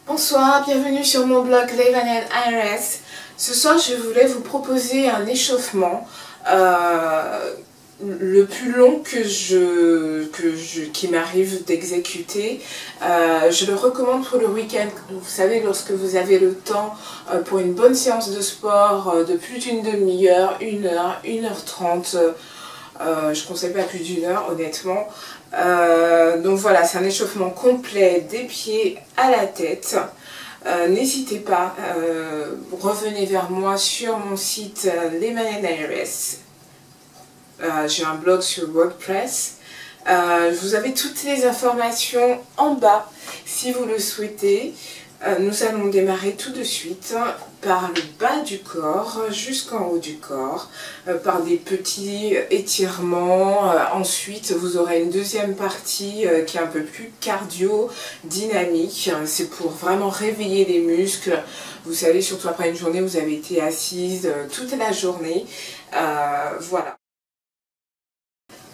Bonsoir, bienvenue sur mon blog Levanel IRS. Ce soir, je voulais vous proposer un échauffement le plus long qui m'arrive d'exécuter. Je le recommande pour le week-end. Vous savez, lorsque vous avez le temps pour une bonne séance de sport de plus d'une demi-heure, 1 heure, 1 h 30. Je ne conseille pas plus d'1 heure honnêtement. Donc voilà, c'est un échauffement complet des pieds à la tête. N'hésitez pas, revenez vers moi sur mon site Levanel IRS. J'ai un blog sur WordPress. Vous avez toutes les informations en bas si vous le souhaitez. Nous allons démarrer tout de suite par le bas du corps jusqu'en haut du corps, par des petits étirements. Ensuite, vous aurez une deuxième partie qui est un peu plus cardio, dynamique. C'est pour vraiment réveiller les muscles. Vous savez, surtout après une journée, vous avez été assise toute la journée. Voilà.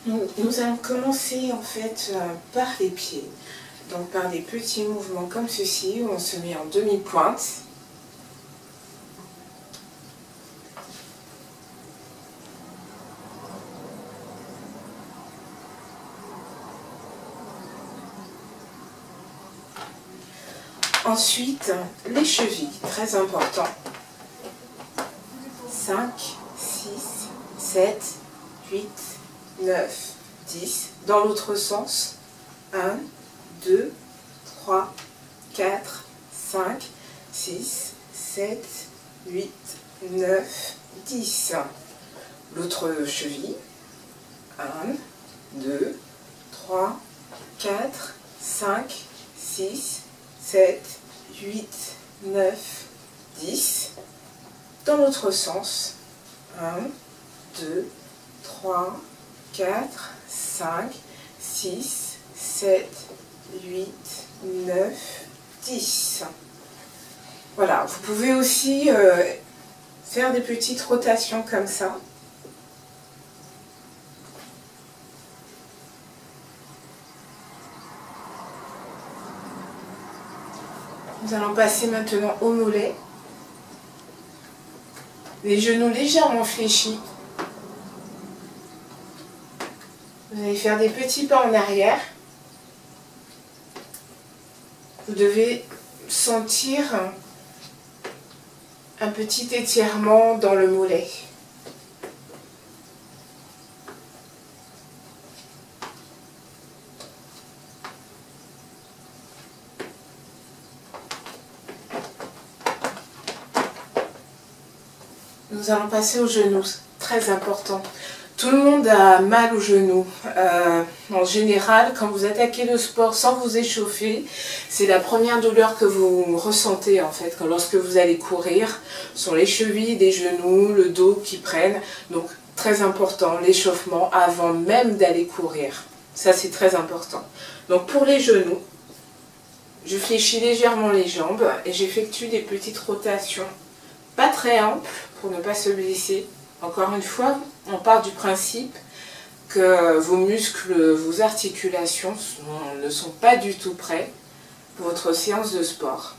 Nous allons commencer en fait par les pieds. Donc par des petits mouvements comme ceci, où on se met en demi-pointe. Ensuite, les chevilles, très important. 5, 6, 7, 8, 9, 10. Dans l'autre sens. 1, 2, 3, 4, 5, 6, 7, 8, 9, 10. L'autre cheville. 1, 2, 3, 4, 5, 6, 7, 8, 9, 10. Dans l'autre sens. 1, 2, 3, 4, 5, 6, 7, 8, 9, 10. Voilà, vous pouvez aussi faire des petites rotations comme ça. Nous allons passer maintenant au mollet. Les genoux légèrement fléchis. Vous allez faire des petits pas en arrière. Vous devez sentir un petit étirement dans le mollet. Nous allons passer aux genoux, très important. Tout le monde a mal aux genoux. En général, quand vous attaquez le sport sans vous échauffer, c'est la première douleur que vous ressentez en fait, lorsque vous allez courir, sur les chevilles, les genoux, le dos qui prennent. Donc très important, l'échauffement avant même d'aller courir. Ça c'est très important. Donc pour les genoux, je fléchis légèrement les jambes et j'effectue des petites rotations. Pas très amples pour ne pas se blesser. Encore une fois, on part du principe que vos muscles, vos articulations ne sont pas du tout prêts pour votre séance de sport.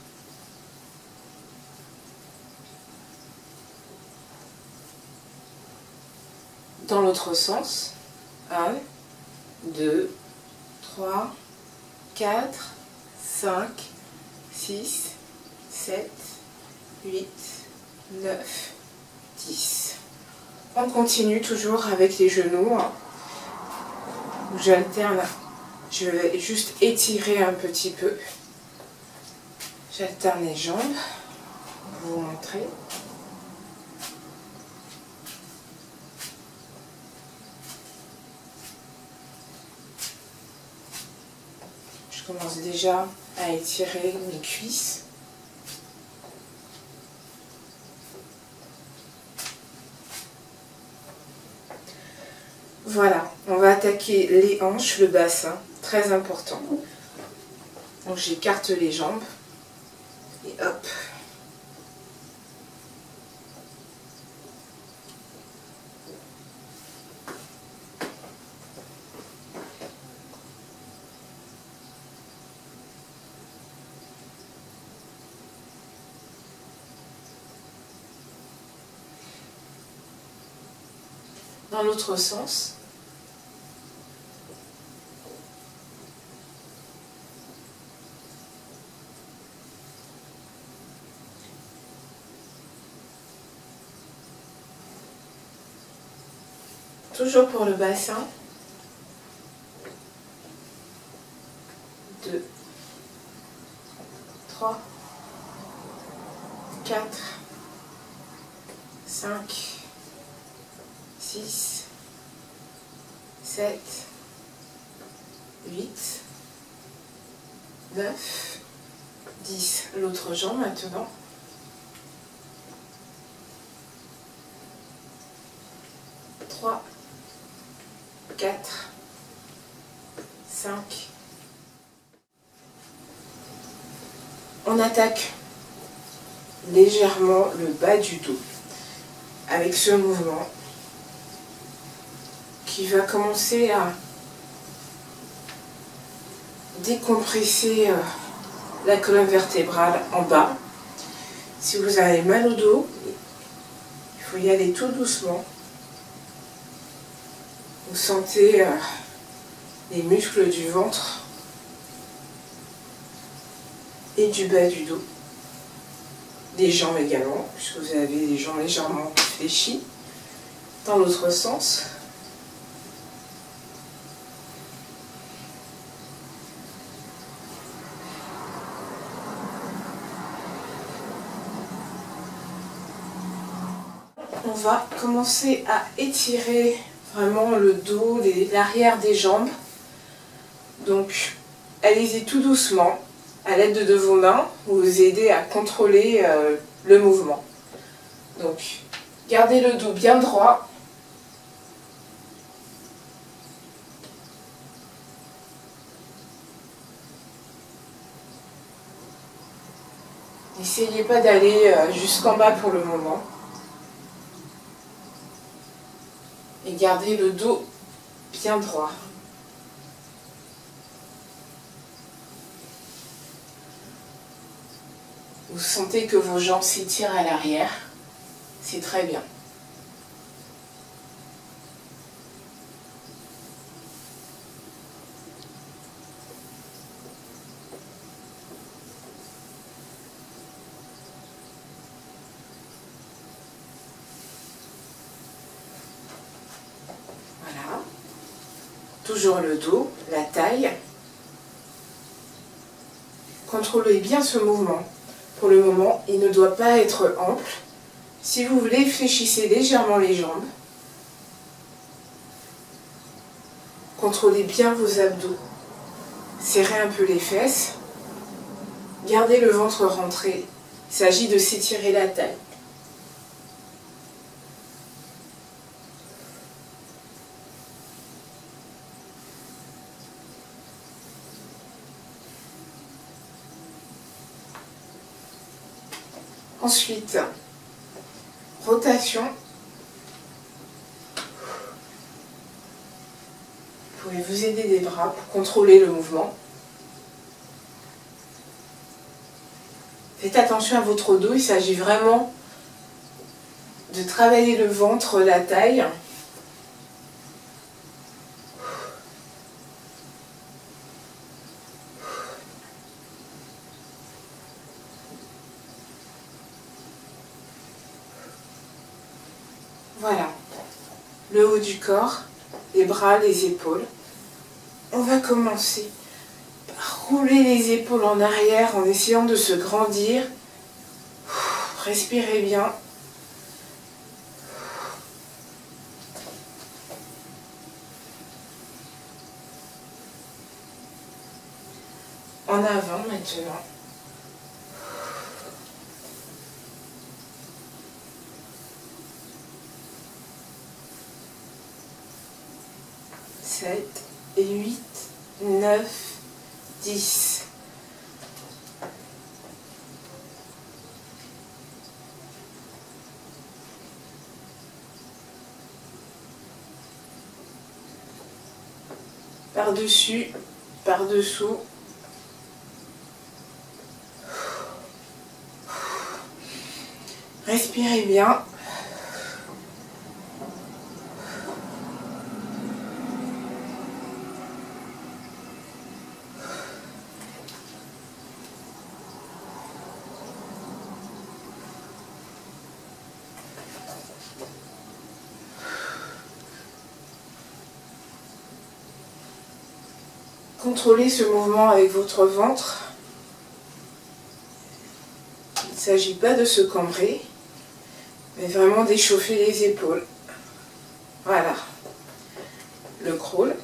Dans l'autre sens, 1, 2, 3, 4, 5, 6, 7, 8, 9, 10. On continue toujours avec les genoux. J'alterne. Je vais juste étirer un petit peu. J'alterne les jambes pour vous montrer. Je commence déjà à étirer mes cuisses. Voilà, on va attaquer les hanches, le bassin, très important. Donc j'écarte les jambes et hop. Dans l'autre sens. Toujours pour le bassin. 2, 3, 4, 5, 6, 7, 8, 9, 10. L'autre jambe maintenant. 3, 4, 5. On attaque légèrement le bas du dos avec ce mouvement qui va commencer à décompresser la colonne vertébrale en bas. Si vous avez mal au dos, il faut y aller tout doucement. Vous sentez les muscles du ventre et du bas du dos, des jambes également, puisque vous avez les jambes légèrement fléchies, dans l'autre sens. On va commencer à étirer vraiment le dos, l'arrière des jambes. Donc, allez-y tout doucement. À l'aide de vos mains, vous aidez à contrôler le mouvement. Donc, gardez le dos bien droit. N'essayez pas d'aller jusqu'en bas pour le moment. Et gardez le dos bien droit. Vous sentez que vos jambes s'étirent à l'arrière, c'est très bien. Voilà. Toujours le dos, la taille. Contrôlez bien ce mouvement. Pour le moment, il ne doit pas être ample. Si vous voulez, fléchissez légèrement les jambes. Contrôlez bien vos abdos. Serrez un peu les fesses. Gardez le ventre rentré. Il s'agit de s'étirer la taille. Ensuite, rotation. Vous pouvez vous aider des bras pour contrôler le mouvement. Faites attention à votre dos, il s'agit vraiment de travailler le ventre, la taille. Voilà, le haut du corps, les bras, les épaules. On va commencer par rouler les épaules en arrière en essayant de se grandir. Respirez bien. En avant maintenant. Sept, 8, 9, 10. Par-dessus, par-dessous. Respirez bien. contrôlez ce mouvement avec votre ventre. Il ne s'agit pas de se cambrer, mais vraiment d'échauffer les épaules. Voilà. Le crawl.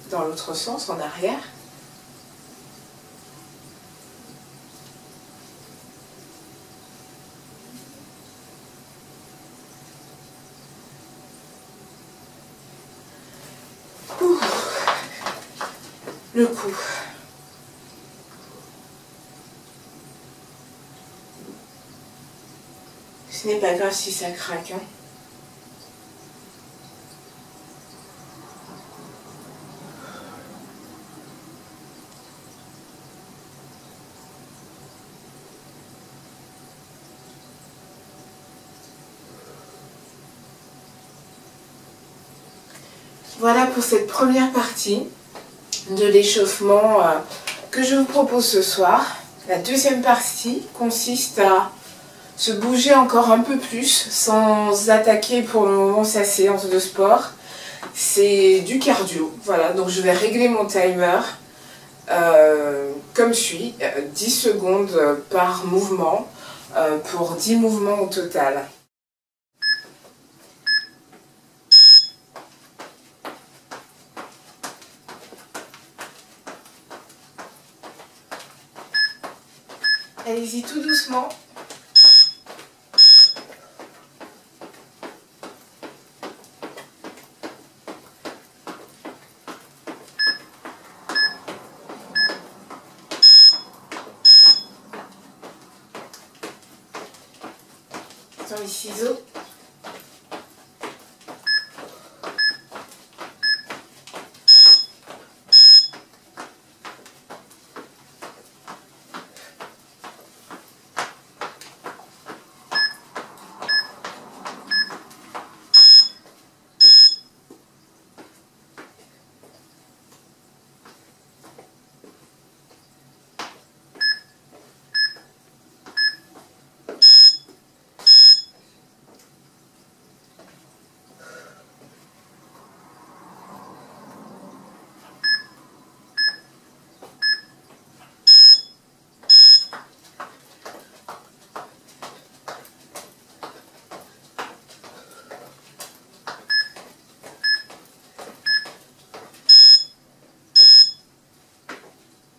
Dans l'autre sens, en arrière. Ouh. Le cou. Ce n'est pas grave si ça craque, hein. Voilà pour cette première partie de l'échauffement que je vous propose ce soir. La deuxième partie consiste à se bouger encore un peu plus sans attaquer pour le moment sa séance de sport. C'est du cardio. Voilà, donc je vais régler mon timer comme suit, 10 secondes par mouvement pour 10 mouvements au total. Allez-y tout doucement. Dans les ciseaux.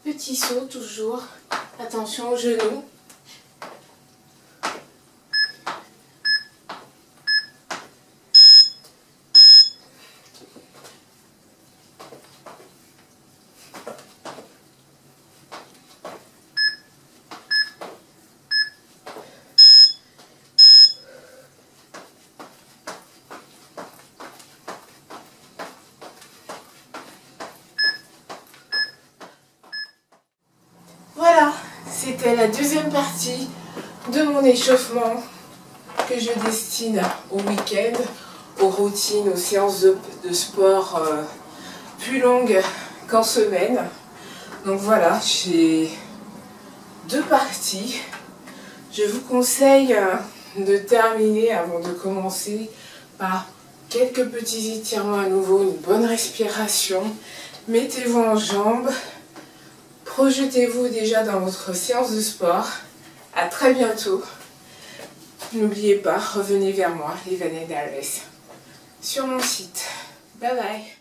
Petit saut toujours, attention aux genoux. Voilà, c'était la deuxième partie de mon échauffement que je destine au week-end, aux routines, aux séances de sport plus longues qu'en semaine. Donc voilà, j'ai deux parties. Je vous conseille de terminer avant de commencer par quelques petits étirements à nouveau, une bonne respiration. Mettez-vous en jambes. Projetez-vous déjà dans votre séance de sport. À très bientôt. N'oubliez pas, revenez vers moi, Livaned Alves, sur mon site. Bye bye.